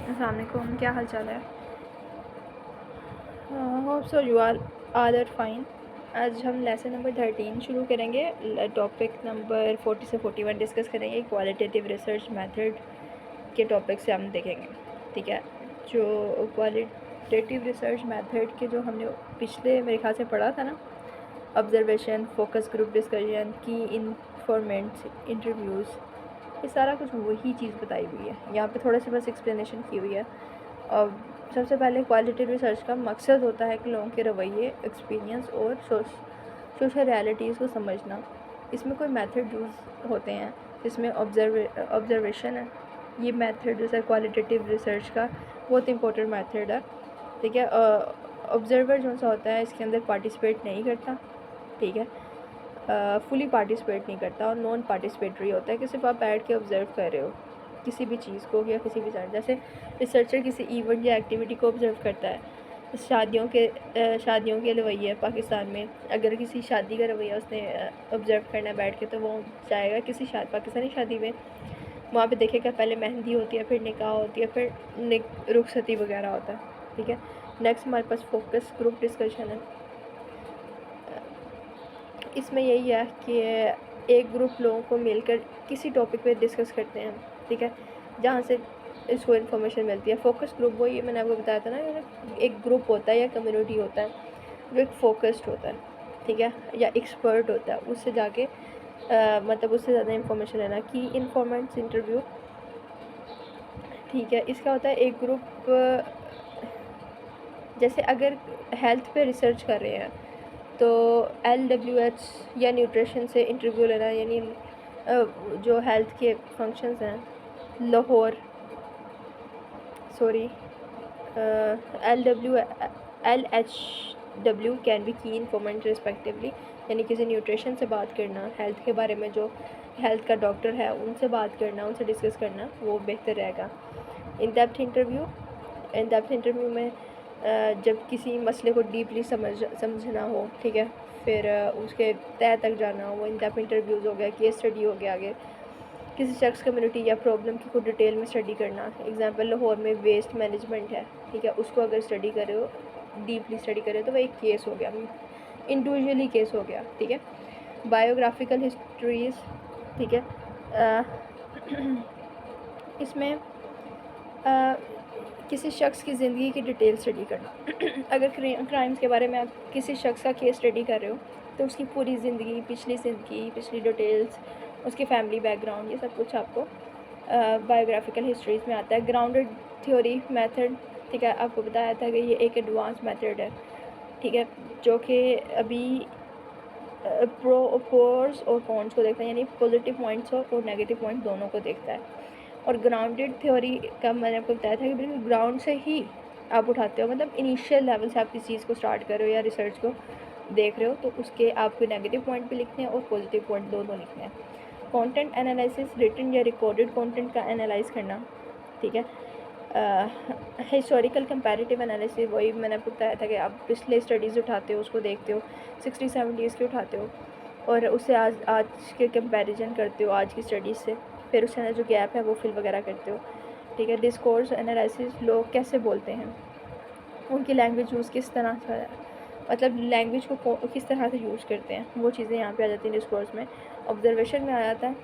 अस्सलाम वालेकुम, क्या हाल चाल है? Hope so you are fine. आज हम लेसन नंबर 13 शुरू करेंगे। टॉपिक नंबर 40 से 41 डिस्कस करेंगे। क्वालिटेटिव रिसर्च मेथड के टॉपिक से हम देखेंगे। ठीक है, जो क्वालिटेटिव रिसर्च मेथड के जो हमने पिछले मेरे ख्याल से पढ़ा था ना, ऑब्जर्वेशन, फोकस ग्रुप डिस्कशन, की इन्फॉर्मेंट्स, इंटरव्यूज़, ये सारा कुछ वही चीज़ बताई हुई है। यहाँ पे थोड़ा सा बस एक्सप्लेनेशन की हुई है। और सबसे पहले क्वालिटेटिव रिसर्च का मकसद होता है कि लोगों के रवैये, एक्सपीरियंस और सोशल रियलिटीज़ को समझना। इसमें कोई मेथड यूज़ होते हैं, इसमें ऑब्जर्वेशन है। ये मेथड जो है क्वालिटेटिव रिसर्च का बहुत इंपॉर्टेंट मेथड है। ठीक है, ऑब्जर्वर जो सा होता है इसके अंदर पार्टिसिपेट नहीं करता। ठीक है, फुली पार्टिसिपेट नहीं करता और नॉन पार्टिसिपेटरी होता है कि सिर्फ आप बैठ के ऑब्ज़र्व कर रहे हो किसी भी चीज़ को या किसी भी साइड। जैसे रिसर्चर किसी इवेंट या एक्टिविटी को ऑब्ज़र्व करता है। शादियों के रवैये पाकिस्तान में, अगर किसी शादी का रवैया उसने ऑब्ज़र्व करना है बैठ के, तो वो जाएगा किसी पाकिस्तानी शादी में, वहाँ पे देखेगा पहले मेहंदी होती है, फिर निकाह होती है, फिर रुखसती वगैरह होता है। ठीक है, नेक्स्ट हमारे पास फोकस ग्रुप डिस्कशन है। इसमें यही है कि एक ग्रुप लोगों को मिलकर किसी टॉपिक पे डिस्कस करते हैं। ठीक है, जहाँ से इसको इन्फॉर्मेशन मिलती है। फोकस ग्रुप वो ये मैंने आपको बताया था ना, एक ग्रुप होता है या कम्युनिटी होता है जो एक फोकस्ड होता है। ठीक है, या एक्सपर्ट होता है, उससे जाके मतलब उससे ज़्यादा इन्फॉर्मेशन लेना। की इन्फॉर्मेंट्स इंटरव्यू। ठीक है, इसका होता है एक ग्रुप, जैसे अगर हेल्थ पे रिसर्च कर रहे हैं तो LWH या न्यूट्रिशन से इंटरव्यू लेना, यानी जो हेल्थ के फंक्शंस हैं, Lahore sorry LHW can be की इन्फॉर्मेंट रिस्पेक्टिवली, यानी किसी न्यूट्रिशन से बात करना, हेल्थ के बारे में जो हेल्थ का डॉक्टर है उनसे बात करना, उनसे डिस्कस करना, वो बेहतर रहेगा। इन डेप्थ इंटरव्यू में जब किसी मसले को डीपली समझना हो, ठीक है, फिर उसके तह तक जाना हो, वो इन डेप्थ इंटरव्यूज़ हो गया, केस स्टडी हो गया। आगे किसी शख्स, कम्युनिटी या प्रॉब्लम की को डिटेल में स्टडी करना। एग्जांपल, लाहौर में वेस्ट मैनेजमेंट है, ठीक है, उसको अगर स्टडी करे हो, डीपली स्टडी करे, तो वह एक केस हो गया, इंडिविजुअली केस हो गया। ठीक है, बायोग्राफिकल हिस्ट्रीज़। ठीक है, इसमें किसी शख्स की ज़िंदगी की डिटेल स्टडी करना। अगर क्राइम्स के बारे में आप किसी शख्स का केस स्टडी कर रहे हो, तो उसकी पूरी ज़िंदगी, पिछली डिटेल्स, उसकी फैमिली बैकग्राउंड, ये सब कुछ आपको बायोग्राफिकल हिस्ट्रीज़ में आता है। ग्राउंडेड थ्योरी मेथड, ठीक है, आपको बताया था कि ये एक एडवांस मेथड है। ठीक है, जो कि अभी प्रोस और कॉन्स को देखता है, यानी पॉजिटिव पॉइंट्स और नेगेटिव पॉइंट दोनों को देखता है। और ग्राउंडेड थ्योरी का मैंने आपको बताया था कि बिल्कुल ग्राउंड से ही आप उठाते हो, मतलब इनिशियल लेवल से आप किसी चीज़ को स्टार्ट कर रहे हो या रिसर्च को देख रहे हो, तो उसके आपको नेगेटिव पॉइंट भी लिखने हैं और पॉजिटिव पॉइंट दोनों लिखने हैं। कंटेंट एनालिसिस, रिटन या रिकॉर्डेड कंटेंट का एनालाइज करना। ठीक है, हिस्टोरिकल कंपैरेटिव एनालिसिस, वही मैंने आपको बताया था कि आप पिछले स्टडीज़ उठाते हो, उसको देखते हो, 60-70 के उठाते हो और उससे आज के कंपैरिजन करते हो आज की स्टडीज़ से, फिर उसके अंदर जो गैप है वो फिल वगैरह करते हो। ठीक है, डिस्कोर्स एनालिसिस, लोग कैसे बोलते हैं, उनकी लैंग्वेज यूज़ किस तरह से, मतलब लैंग्वेज को किस तरह से यूज़ करते हैं, वो चीज़ें यहाँ पे आ जाती हैं डिस्कोर्स में। ऑब्जर्वेशन में आ जाता है।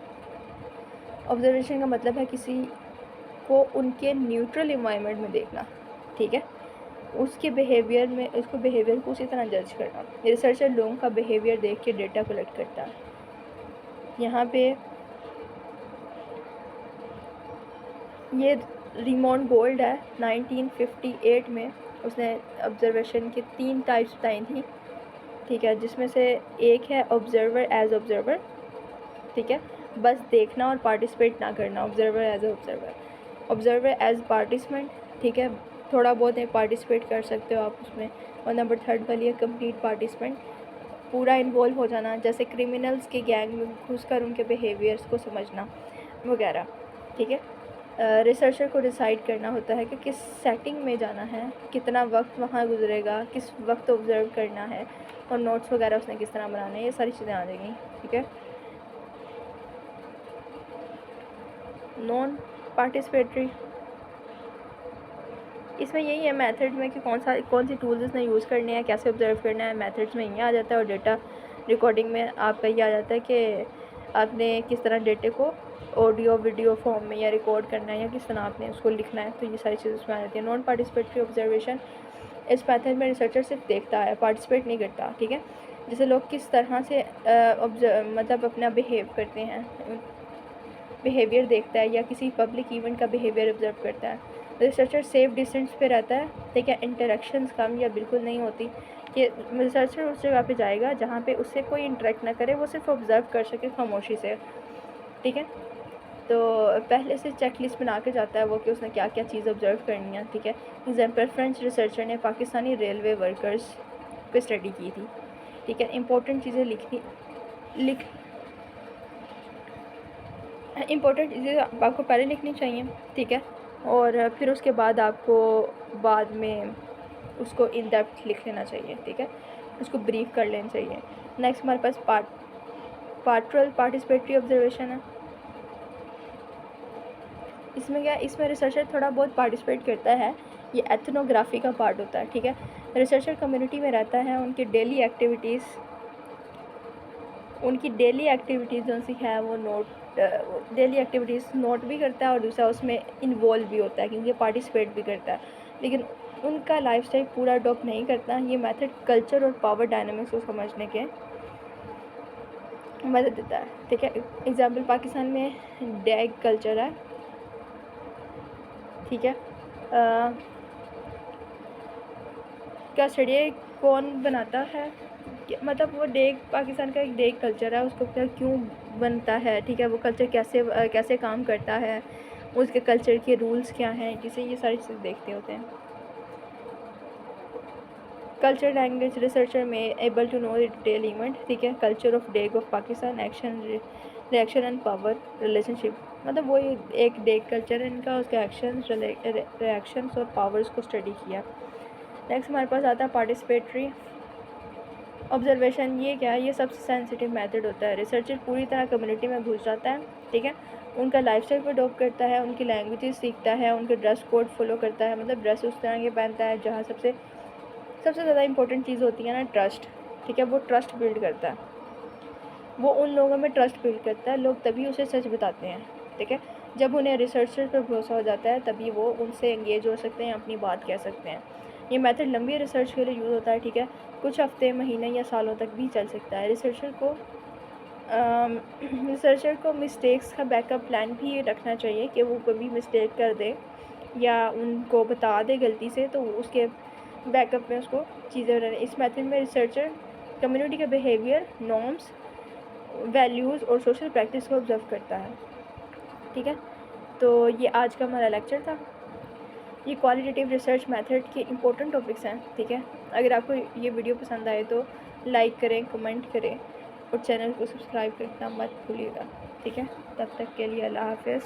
ऑब्जर्वेशन का मतलब है किसी को उनके न्यूट्रल इन्वायरमेंट में देखना। ठीक है, उसके उसको बिहेवियर को उसी तरह जज करना। रिसर्चर लोगों का बिहेवियर देख के डेटा कलेक्ट करता है। यहाँ पे ये रिमोन गोल्ड है, 1958 में उसने ऑब्जर्वेशन की 3 टाइप्स बताई थी। ठीक है, जिसमें से एक है ऑब्जर्वर एज ऑब्जर्वर। ठीक है, बस देखना और पार्टिसिपेट ना करना, observer as observer as participant. ठीक है, थोड़ा बहुत है पार्टिसिपेट कर सकते हो आप उसमें। और नंबर 3 वाली है कंप्लीट पार्टिसिपेंट, पूरा इन्वॉल्व हो जाना, जैसे क्रिमिनल्स के गैंग में घुसकर उनके बिहेवियर्स को समझना वगैरह। ठीक है, रिसर्चर को डिसाइड करना होता है कि किस सेटिंग में जाना है, कितना वक्त वहाँ गुजरेगा, किस वक्त ऑब्ज़र्व करना है और नोट्स वगैरह उसने किस तरह बनाने हैं, ये सारी चीज़ें आ जाएंगी। ठीक है, नॉन पार्टिसिपेटरी, इसमें यही है मेथड में कि कौन सी टूल्स इसने यूज़ करने हैं, कैसे ऑब्जर्व करना है, मेथड्स में ये आ जाता है। और डेटा रिकॉर्डिंग में आपका ये आ जाता है कि आपने किस तरह डेटे को ऑडियो वीडियो फॉर्म में या रिकॉर्ड करना है या किस तरह आपने उसको लिखना है, तो ये सारी चीज़ें उसमें आ जाती है। नॉन पार्टिसिपेटरी ऑब्जर्वेशन, इस मेथड में रिसर्चर सिर्फ देखता है, पार्टिसिपेट नहीं करता, ठीक है। जैसे लोग किस तरह से मतलब अपना बिहेव करते हैं, बिहेवियर देखता है, या किसी पब्लिक इवेंट का बिहेवियर ऑब्जर्व करता है। रिसर्चर सेफ डिस्टेंस पे रहता है, ठीक है। इंटरेक्शंस कम या बिल्कुल नहीं होती, कि रिसर्चर उस जगह पे जाएगा जहाँ पे उससे कोई इंटरेक्ट ना करे, वो सिर्फ ऑब्ज़र्व कर सके खामोशी से, ठीक है। तो पहले से चेक लिस्ट बना के जाता है वो कि उसने क्या क्या चीज़ ऑब्जर्व करनी है, ठीक है। एग्जाम्पल, फ्रेंच रिसर्चर ने पाकिस्तानी रेलवे वर्कर्स पे स्टडी की थी, ठीक है। इंपॉर्टेंट चीज़ें इंपॉर्टेंट चीज़ें आपको पहले लिखनी चाहिए, ठीक है। और फिर उसके बाद आपको बाद में उसको इन डेप्थ लिख लेना चाहिए, ठीक है। उसको ब्रीफ कर लेना चाहिए। नेक्स्ट हमारे पास पार्ट्रल पार्टिसिपेटरी ऑब्जर्वेशन है। इसमें क्या, इसमें रिसर्चर थोड़ा बहुत पार्टिसिपेट करता है, ये एथनोग्राफी का पार्ट होता है, ठीक है। रिसर्चर कम्युनिटी में रहता है, उनकी डेली एक्टिविटीज़ जो सी है वो डेली एक्टिविटीज़ नोट भी करता है, और दूसरा उसमें इन्वॉल्व भी होता है क्योंकि पार्टिसिपेट भी करता है, लेकिन उनका लाइफस्टाइल पूरा अडॉप्ट नहीं करता। ये मेथड कल्चर और पावर डायनामिक्स को समझने के मदद देता है, ठीक है। एग्जाम्पल, पाकिस्तान में डैग कल्चर है, ठीक है। क्या स्टडी कौन बनाता है, मतलब वो डेग, पाकिस्तान का एक डेग कल्चर है, उसको क्या क्यों बनता है, ठीक है। वो कल्चर कैसे काम करता है, उसके कल्चर के रूल्स क्या हैं, जिसे ये सारी चीज़ें देखते होते हैं। कल्चर लैंग्वेज, रिसर्चर में able to know detail event, ठीक है। कल्चर ऑफ डेग of Pakistan, action reaction and power relationship, मतलब वो एक डेग कल्चर है इनका, उसके एक्शंस रिएक्शंस और पावर्स को स्टडी किया। नेक्स्ट हमारे पास आता है पार्टिसिपेटरी ऑब्जर्वेशन। ये क्या है, ये सबसे सेंसिटिव मेथड होता है। रिसर्चर पूरी तरह कम्युनिटी में घुस जाता है, ठीक है। उनका लाइफस्टाइल पर अडॉप्ट करता है, उनकी लैंग्वेजेस सीखता है, उनके ड्रेस कोड फॉलो करता है, मतलब ड्रेस उस तरह के पहनता है जहाँ सबसे ज़्यादा इंपॉर्टेंट चीज़ होती है ना, ट्रस्ट, ठीक है। वो ट्रस्ट बिल्ड करता है, वो उन लोगों में ट्रस्ट बिल्ड करता है, लोग तभी उसे सच बताते हैं, ठीक है। जब उन्हें रिसर्चर पर भरोसा हो जाता है तभी वो उनसे एंगेज हो सकते हैं, अपनी बात कह सकते हैं। ये मेथड लंबी रिसर्च के लिए यूज़ होता है, ठीक है। कुछ हफ्ते, महीने या सालों तक भी चल सकता है। रिसर्चर को मिस्टेक्स का बैकअप प्लान भी रखना चाहिए कि वो कभी मिस्टेक कर दे या उनको बता दे गलती से, तो उसके बैकअप में उसको चीज़ें बनानी। इस मेथड में रिसर्चर कम्युनिटी का बिहेवियर, नॉर्म्स, वैल्यूज़ और सोशल प्रैक्टिस को ऑब्जर्व करता है, ठीक है। तो ये आज का हमारा लेक्चर था। ये क्वालिटेटिव रिसर्च मेथड के इंपॉर्टेंट टॉपिक्स हैं, ठीक है। अगर आपको ये वीडियो पसंद आए तो लाइक करें, कमेंट करें और चैनल को सब्सक्राइब करना मत भूलिएगा, ठीक है। तब तक के लिए अल्लाह हाफ़िज़।